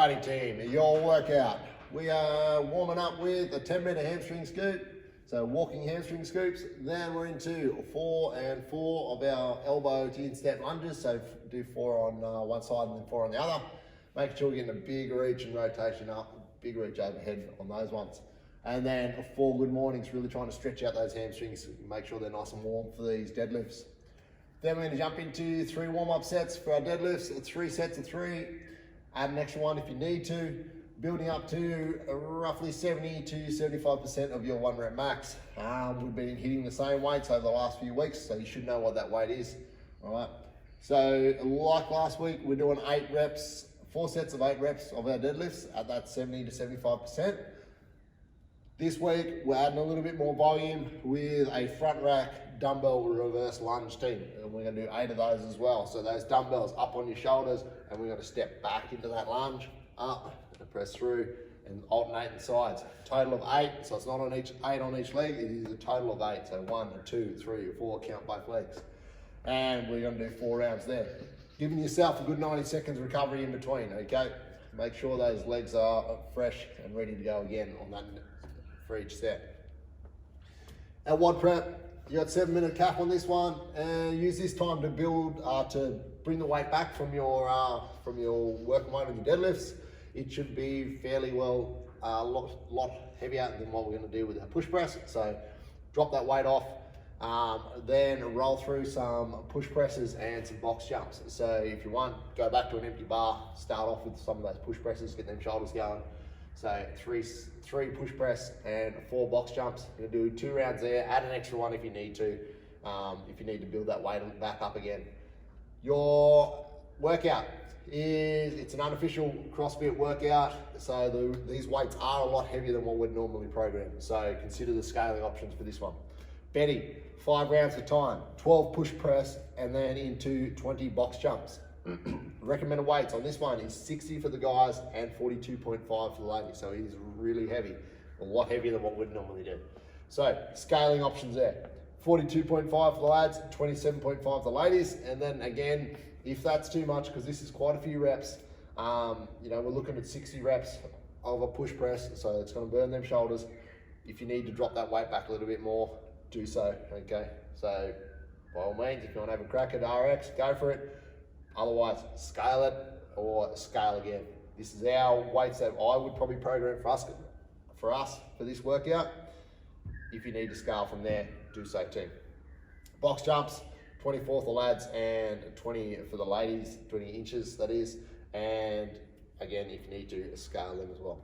Alrighty team, your workout. We are warming up with a 10-meter hamstring scoop. So walking hamstring scoops. Then we're into 4 and 4 of our elbow to instep lunges. So do 4 on one side and then 4 on the other. Making sure we're getting a big reach and rotation up, big reach overhead on those ones. And then 4 good mornings, really trying to stretch out those hamstrings, make sure they're nice and warm for these deadlifts. Then we're going to jump into 3 warm-up sets for our deadlifts, 3 sets of 3. Add an extra one if you need to, building up to roughly 70 to 75% of your 1 rep max. We've been hitting the same weights over the last few weeks, so you should know what that weight is. All right. So like last week, we're doing 8 reps, 4 sets of 8 reps of our deadlifts at that 70 to 75%. This week, we're adding a little bit more volume with a front rack dumbbell reverse lunge team. And we're gonna do 8 of those as well. So those dumbbells up on your shoulders, and we're gonna step back into that lunge, up, and press through, and alternate the sides. Total of 8, so it's not on each 8 on each leg, it is a total of 8. So 1, 2, 3, 4, count both legs. And we're gonna do 4 rounds there. Giving yourself a good 90 seconds recovery in between, okay? Make sure those legs are fresh and ready to go again on that for each set. At WOD prep, you got 7-minute cap on this one, and use this time to build, to bring the weight back from your working weight on your deadlifts. It should be fairly well, lot heavier than what we're going to do with our push press. So drop that weight off, then roll through some push presses and some box jumps. So if you want, go back to an empty bar, start off with some of those push presses, get them shoulders going. So three push press and 4 box jumps. You're gonna do 2 rounds there, add an extra one if you need to build that weight back up again. Your workout it's an unofficial CrossFit workout, so these weights are a lot heavier than what we'd normally program. So consider the scaling options for this one. Betty, 5 rounds of time, 12 push press, and then into 20 box jumps. Recommended weights on this one is 60 for the guys and 42.5 for the ladies. So it is really heavy, a lot heavier than what we'd normally do. So scaling options there. 42.5 for the lads, 27.5 for the ladies. And then again, if that's too much, because this is quite a few reps, we're looking at 60 reps of a push press. So it's going to burn them shoulders. If you need to drop that weight back a little bit more, do so, okay? So by all means, if you want to have a crack at RX, go for it. Otherwise, scale it or scale again. This is our weights that I would probably program for us for this workout. If you need to scale from there, do so too. Box jumps, 24 for the lads and 20 for the ladies, 20 inches that is. And again, if you need to, scale them as well.